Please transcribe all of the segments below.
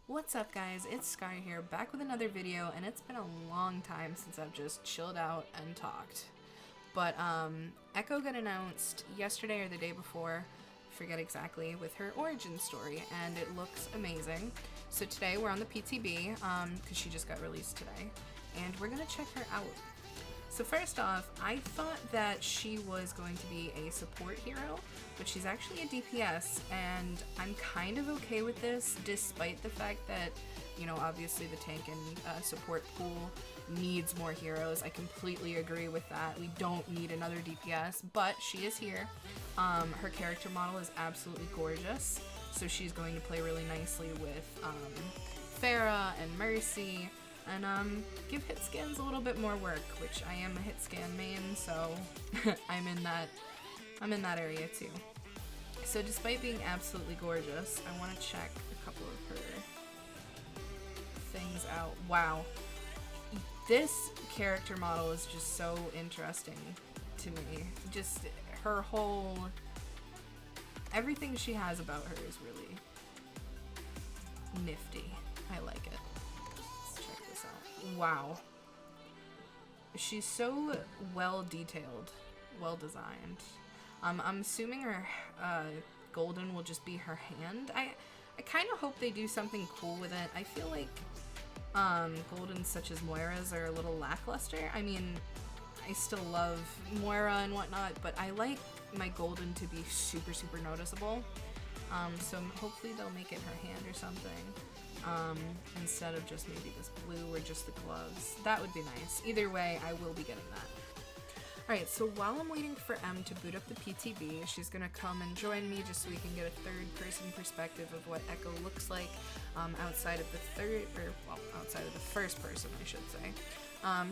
What's up guys, it's Sky here, back with another video, and it's been a long time since I've just chilled out and talked. But Echo got announced yesterday or the day before, forget exactly, with her origin story, and it looks amazing. So today we're on the PTB, because she just got released today, and we're gonna check her out. So first off, I thought that she was going to be a support hero, but she's actually a DPS, and I'm kind of okay with this, despite the fact that, you know, obviously the tank and support pool needs more heroes. I completely agree with that. We don't need another DPS, but she is here. Her character model is absolutely gorgeous, so she's going to play really nicely with Pharah and Mercy, and give hit scans a little bit more work, which I am a hit scan main, so I'm in that area too. So despite being absolutely gorgeous, I want to check a couple of her things out. Wow, this character model is just so interesting to me. Just her whole, everything she has about her is really nifty. I like it. Wow. She's so well detailed, well designed. I'm assuming her golden will just be her hand. I kind of hope they do something cool with it. I feel like goldens such as Moira's are a little lackluster. I mean, I still love Moira and whatnot, but I like my golden to be super, super noticeable. So hopefully they'll make it her hand or something. Instead of just maybe this blue or just the gloves. That would be nice. Either way, I will be getting that. Alright, so while I'm waiting for M to boot up the PTB, she's gonna come and join me just so we can get a third-person perspective of what Echo looks like outside of the first person, I should say.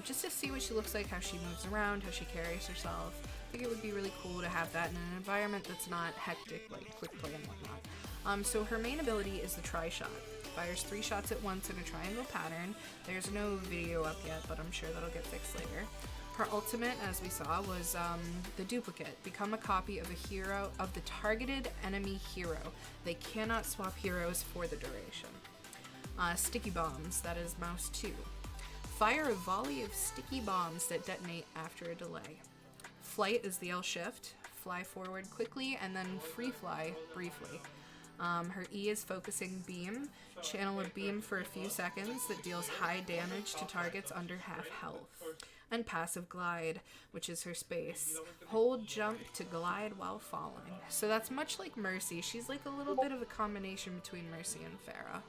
Just to see what she looks like, how she moves around, how she carries herself. I think it would be really cool to have that in an environment that's not hectic, like quick play and whatnot. So her main ability is the tri-shot. Fires 3 shots at once in a triangle pattern. There's no video up yet, but I'm sure that'll get fixed later. Her ultimate, as we saw, was the duplicate. Become a copy of a hero, of the targeted enemy hero. They cannot swap heroes for the duration. Sticky bombs, that is mouse 2. Fire a volley of sticky bombs that detonate after a delay. Flight is the L shift. Fly forward quickly and then free fly briefly. Her E is focusing beam. Channel a beam for a few seconds that deals high damage to targets under half health. And passive glide, which is her space. Hold jump to glide while falling. So that's much like Mercy. She's like a little bit of a combination between Mercy and Pharah.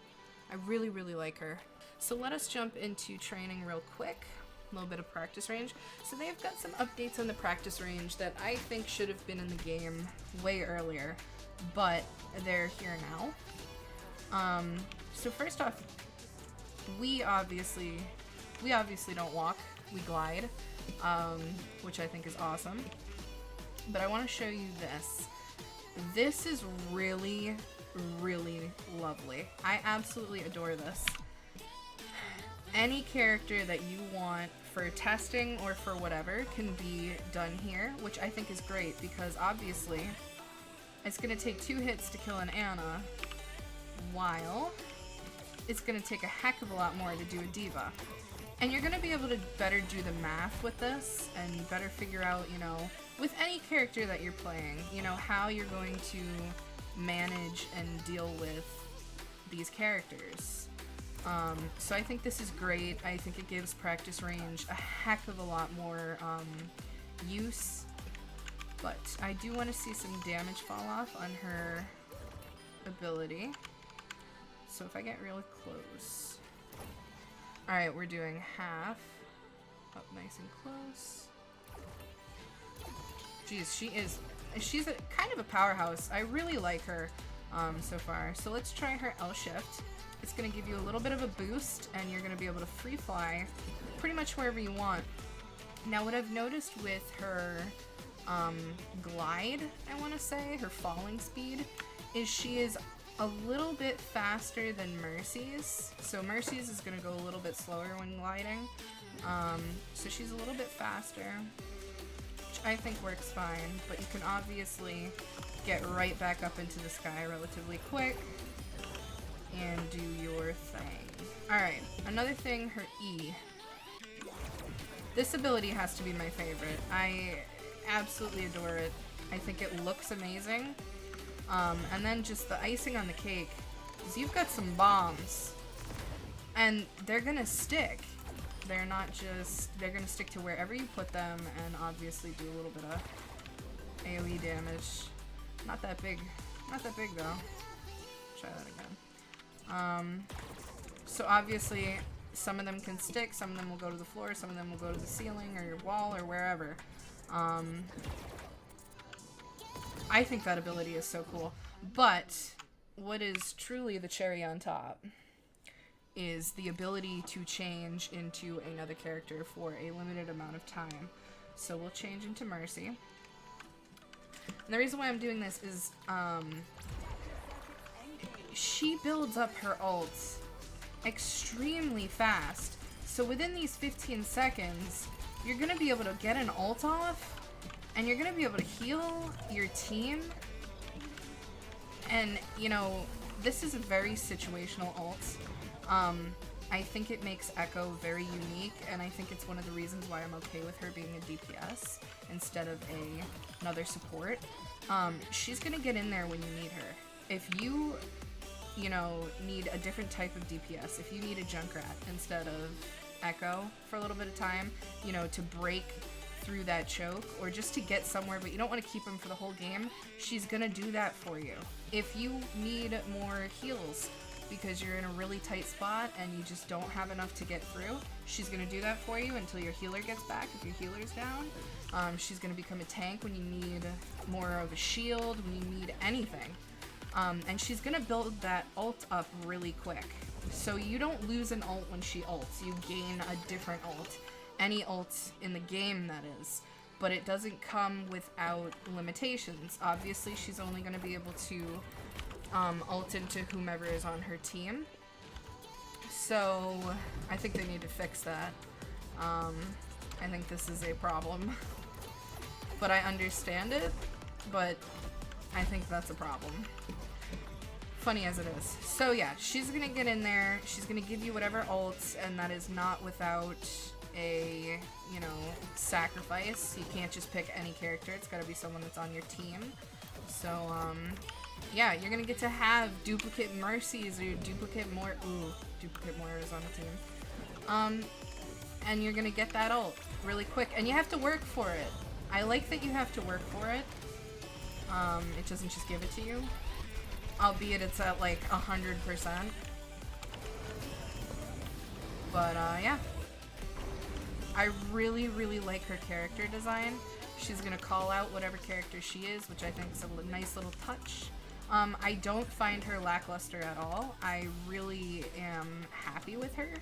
I really, really like her. So let us jump into training real quick. A little bit of practice range. So they've got some updates on the practice range that I think should have been in the game way earlier, but they're here now. So first off, we obviously don't walk, we glide, which I think is awesome. But I want to show you this. This is really, really lovely. I absolutely adore this. Any character that you want for testing or for whatever can be done here, which I think is great because obviously it's going to take 2 hits to kill an Anna, while it's going to take a heck of a lot more to do a Diva. And you're going to be able to better do the math with this and better figure out, you know, with any character that you're playing, you know, how you're going to manage and deal with these characters. So I think this is great. I think it gives practice range a heck of a lot more use. But I do want to see some damage fall off on her ability. So if I get really close. Alright, we're doing half. Up nice and close. Jeez, she's kind of a powerhouse. I really like her so far. So let's try her L shift. It's going to give you a little bit of a boost, and you're going to be able to free fly pretty much wherever you want. Now what I've noticed with her glide, I want to say, her falling speed, is she is a little bit faster than Mercy's. So Mercy's is going to go a little bit slower when gliding. So she's a little bit faster, which I think works fine, but you can obviously get right back up into the sky relatively quick and do your thing. Alright, another thing, her E. This ability has to be my favorite. I absolutely adore it. I think it looks amazing. And then just the icing on the cake is you've got some bombs. And they're gonna stick. They're not just... They're gonna stick to wherever you put them and obviously do a little bit of AoE damage. Not that big. Not that big, though. Try that again. So obviously, some of them can stick, some of them will go to the floor, some of them will go to the ceiling or your wall or wherever. I think that ability is so cool. But what is truly the cherry on top is the ability to change into another character for a limited amount of time. So we'll change into Mercy. And the reason why I'm doing this is, she builds up her ults extremely fast. So within these 15 seconds, you're gonna be able to get an ult off, and you're gonna be able to heal your team. And, you know, this is a very situational ult. I think it makes Echo very unique, and I think it's one of the reasons why I'm okay with her being a DPS instead of another support. She's gonna get in there when you need her. If you know, need a different type of DPS, if you need a Junkrat instead of Echo for a little bit of time, you know, to break through that choke, or just to get somewhere, but you don't want to keep him for the whole game, she's gonna do that for you. If you need more heals, because you're in a really tight spot and you just don't have enough to get through, she's gonna do that for you until your healer gets back, if your healer's down. She's gonna become a tank when you need more of a shield, when you need anything. And she's gonna build that ult up really quick. So you don't lose an ult when she ults, you gain a different ult. Any ult in the game, that is. But it doesn't come without limitations. Obviously, she's only gonna be able to ult into whomever is on her team. So I think they need to fix that. I think this is a problem. But I understand it, but I think that's a problem. Funny as it is. So yeah, she's gonna get in there, she's gonna give you whatever ults, and that is not without a, you know, sacrifice. You can't just pick any character, it's gotta be someone that's on your team. So, yeah, you're gonna get to have duplicate Mercies or duplicate duplicate Moiras on the team. And you're gonna get that ult really quick, and you have to work for it. I like that you have to work for it. It doesn't just give it to you. Albeit it's at like 100%. But yeah. I really, really like her character design. She's gonna call out whatever character she is, which I think is a nice little touch. I don't find her lackluster at all. I really am happy with her.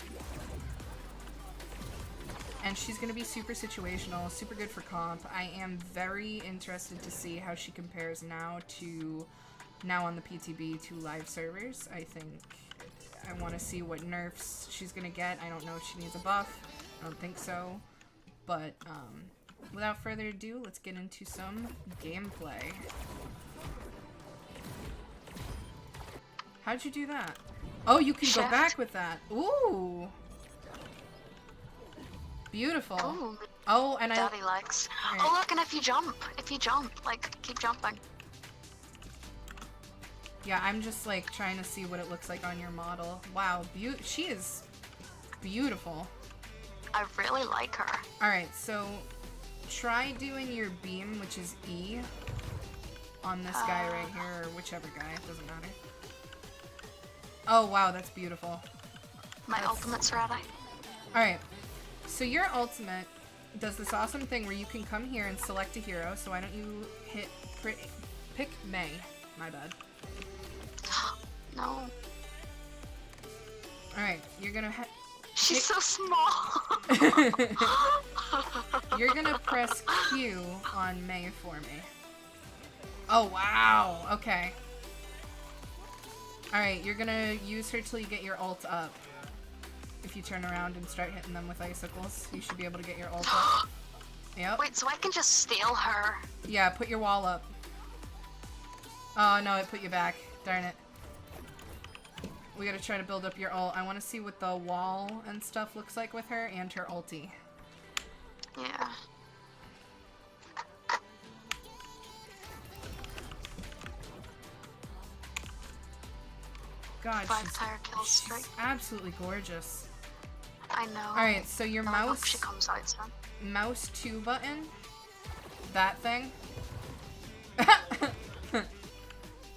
And she's gonna be super situational, super good for comp. I am very interested to see how she compares now on the PTB to live servers. I think I want to see what nerfs she's gonna get. I don't know if she needs a buff. I don't think so. But without further ado, let's get into some gameplay. How'd you do that? Oh, you can go back with that. Ooh. Beautiful. Ooh. Oh, and Daddy likes. Right. Oh, look, and if you jump, like, keep jumping. Yeah, I'm just like trying to see what it looks like on your model. Wow, she is beautiful. I really like her. Alright, so try doing your beam, which is E, on this guy right here, or whichever guy, it doesn't matter. Oh wow, that's beautiful. My ultimate's ready. Alright, so your ultimate does this awesome thing where you can come here and select a hero, so why don't you pick May, my bad. No. Alright, you're gonna She's so small. You're gonna press Q on May for me. Oh, wow. Okay. Alright, you're gonna use her till you get your ult up. If you turn around and start hitting them with icicles, you should be able to get your ult up. Yep. Wait, so I can just steal her? Yeah, put your wall up. Oh, no, it put you back. Darn it. We gotta try to build up your ult. I want to see what the wall and stuff looks like with her and her ulti. Yeah. God, 5 tire kills straight. she's absolutely gorgeous. I know. Alright, so your I hope mouse... she comes out soon. Mouse 2 button, that thing,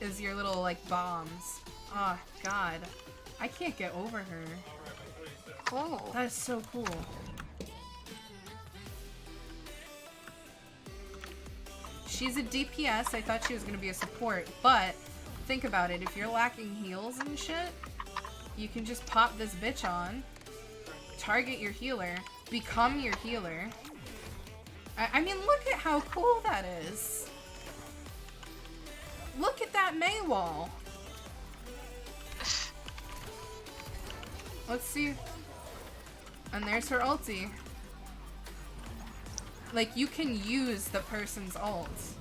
is your little, like, bombs. Oh, God. I can't get over her. Cool. That is so cool. She's a DPS. I thought she was going to be a support, but think about it. If you're lacking heals and shit, you can just pop this bitch on, target your healer, become your healer. I mean, look at how cool that is. Look at that Mei wall. Let's see. And there's her ulti. Like, you can use the person's ults.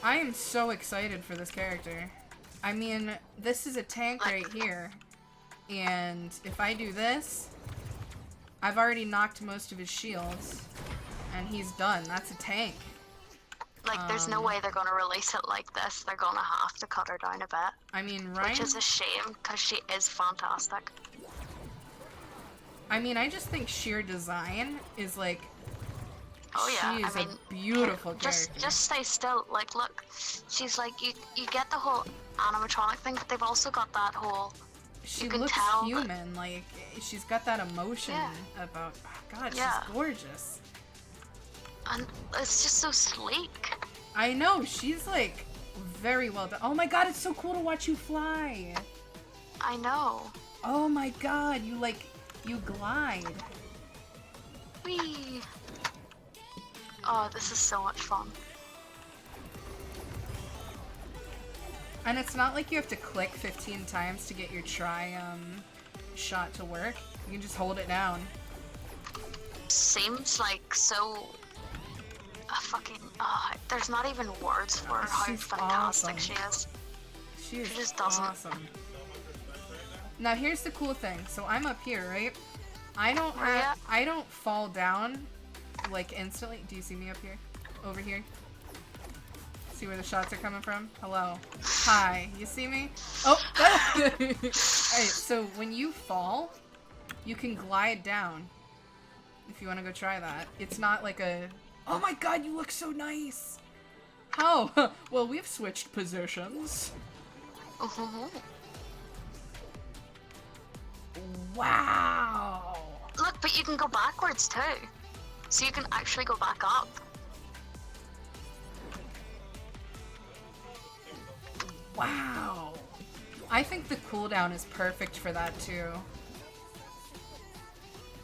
I am so excited for this character. I mean, this is a tank right here. And if I do this, I've already knocked most of his shields. And he's done. That's a tank. Like, there's no way they're gonna release it like this. They're gonna have to cut her down a bit. I mean, Ryan... Which is a shame, because she is fantastic. I mean, I just think sheer design is, like... Oh yeah, she is I mean, a beautiful character. Just stay still. Like, look, she's like, you get the whole animatronic thing, but they've also got that whole... She looks human, like, she's got that emotion about... Oh, God, she's gorgeous. And it's just so sleek. I know, she's, like, very well done. Oh my God, it's so cool to watch you fly. I know. Oh my God, you, like, you glide. Whee! Oh, this is so much fun. And it's not like you have to click 15 times to get your shot to work. You can just hold it down. Seems like so... there's not even words for how fantastic she is. She just doesn't. Awesome. Now here's the cool thing. So I'm up here, right? I don't fall down like instantly. Do you see me up here? Over here? See where the shots are coming from? Hello. Hi. You see me? Oh! Alright, so when you fall, you can glide down. If you want to go try that. It's not like a... Oh my God, you look so nice! How? Well, we've switched positions. Wow! Look, but you can go backwards too. So you can actually go back up. Wow! I think the cooldown is perfect for that too.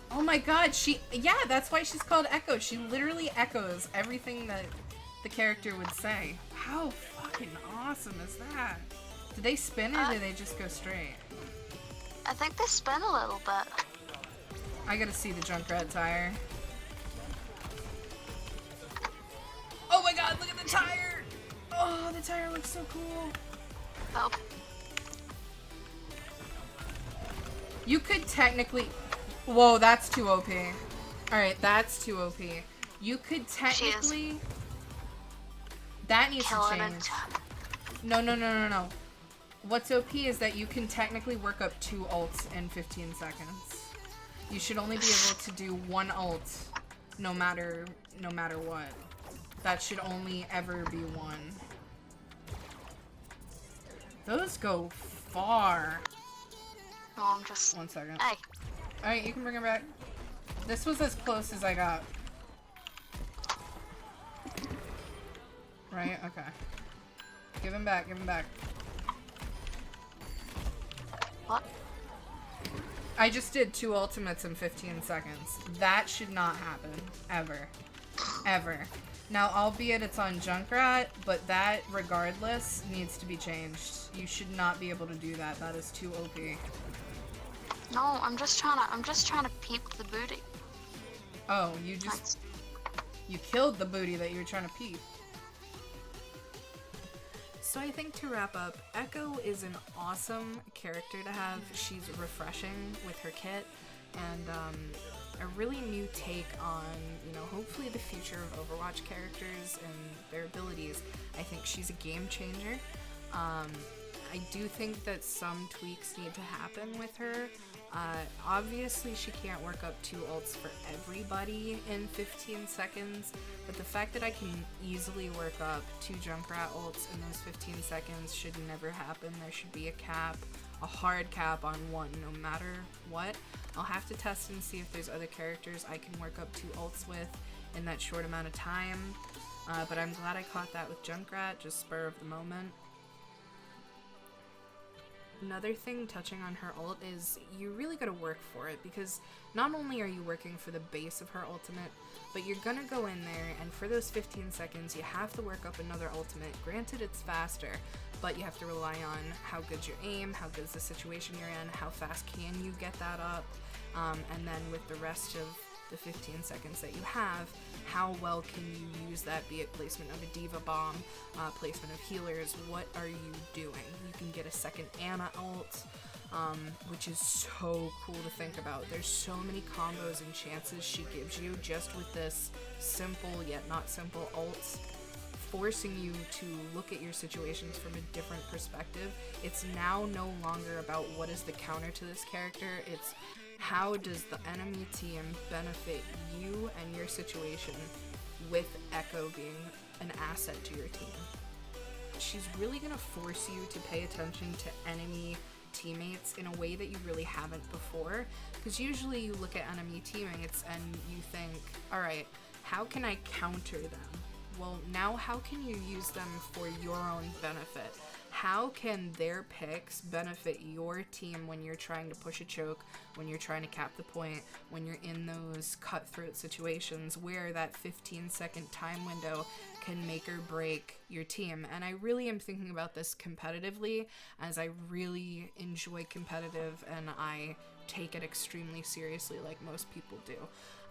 Oh my God, yeah, that's why she's called Echo. She literally echoes everything that the character would say. How fucking awesome is that? Do they spin or do they just go straight? I think they spin a little bit. I gotta see the Junkrat tire. Oh my God, look at the tire! Oh, the tire looks so cool. Oh. You could technically... Whoa, that's too OP. Alright, that's too OP. You could technically... That needs to change. No. What's OP is that you can technically work up 2 ults in 15 seconds. You should only be able to do 1 ult no matter what. That should only ever be 1. Those go far. No, I'm just... 1 second. Hey. Alright, you can bring her back. This was as close as I got. Right? Okay. Give him back, give him back. What? I just did 2 ultimates in 15 seconds. That should not happen. Ever. Ever. Now, albeit it's on Junkrat, but that, regardless, needs to be changed. You should not be able to do that. That is too OP. No, I'm just trying to peep the booty. Oh, you killed the booty that you were trying to peep. So I think to wrap up, Echo is an awesome character to have. She's refreshing with her kit, and a really new take on, hopefully the future of Overwatch characters and their abilities. I think she's a game changer. I do think that some tweaks need to happen with her. Obviously, she can't work up 2 ults for everybody in 15 seconds, but the fact that I can easily work up 2 Junkrat ults in those 15 seconds should never happen. There should be a cap, a hard cap on 1, no matter what. I'll have to test and see if there's other characters I can work up 2 ults with in that short amount of time, but I'm glad I caught that with Junkrat, just spur of the moment. Another thing touching on her ult is you really gotta work for it, because not only are you working for the base of her ultimate, but you're gonna go in there and for those 15 seconds you have to work up another ultimate. Granted, it's faster, but you have to rely on how good's your aim, how good's the situation you're in, how fast can you get that up, and then with the rest of the 15 seconds that you have, how well can you use that, be it placement of a diva bomb, placement of healers, what are you doing? You can get a second Ana ult, which is so cool to think about. There's so many combos and chances she gives you just with this simple yet not simple ult, forcing you to look at your situations from a different perspective. It's now no longer about what is the counter to this character, it's how does the enemy team benefit you and your situation with Echo being an asset to your team. She's really going to force you to pay attention to enemy teammates in a way that you really haven't before, because usually you look at enemy teammates and you think, alright, how can I counter them? Well, now how can you use them for your own benefit? How can their picks benefit your team when you're trying to push a choke, when you're trying to cap the point, when you're in those cutthroat situations where that 15-second time window can make or break your team? And I really am thinking about this competitively, as I really enjoy competitive and I take it extremely seriously like most people do.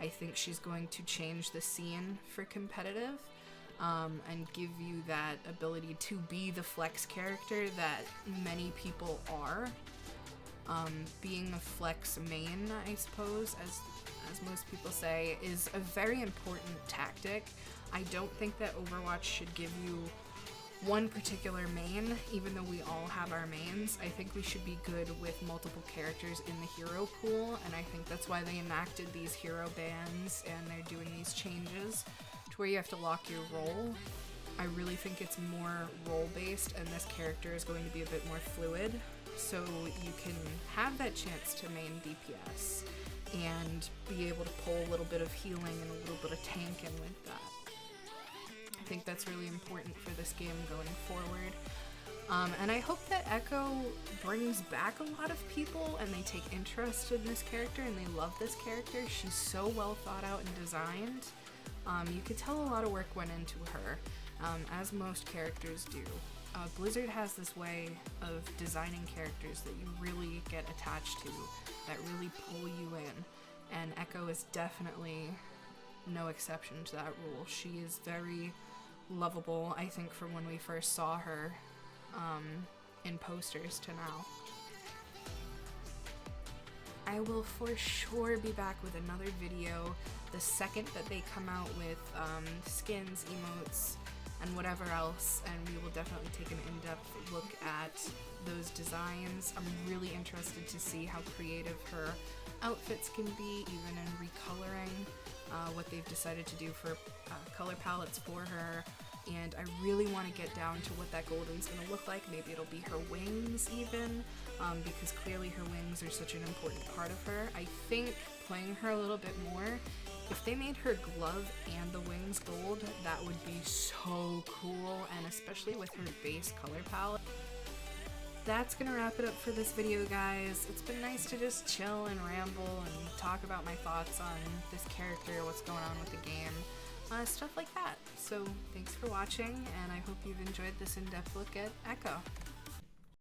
I think she's going to change the scene for competitive. And give you that ability to be the flex character that many people are. Being a flex main, I suppose, as most people say, is a very important tactic. I don't think that Overwatch should give you one particular main, even though we all have our mains. I think we should be good with multiple characters in the hero pool, and I think that's why they enacted these hero bans and they're doing these changes where you have to lock your role. I really think it's more role-based, and this character is going to be a bit more fluid, so you can have that chance to main DPS and be able to pull a little bit of healing and a little bit of tanking with that. I think that's really important for this game going forward. And I hope that Echo brings back a lot of people and they take interest in this character and they love this character. She's so well thought out and designed. You could tell a lot of work went into her, as most characters do. Blizzard has this way of designing characters that you really get attached to, that really pull you in, and Echo is definitely no exception to that rule. She is very lovable, I think, from when we first saw her in posters to now. I will for sure be back with another video the second that they come out with skins, emotes, and whatever else, and we will definitely take an in-depth look at those designs. I'm really interested to see how creative her outfits can be, even in recoloring, what they've decided to do for color palettes for her. And I really want to get down to what that golden's going to look like. Maybe it'll be her wings even, because clearly her wings are such an important part of her. I think playing her a little bit more, if they made her glove and the wings gold, that would be so cool, and especially with her base color palette. That's gonna wrap it up for this video, guys. It's been nice to just chill and ramble and talk about my thoughts on this character, what's going on with the game. Stuff like that. So thanks for watching, and I hope you've enjoyed this in-depth look at Echo.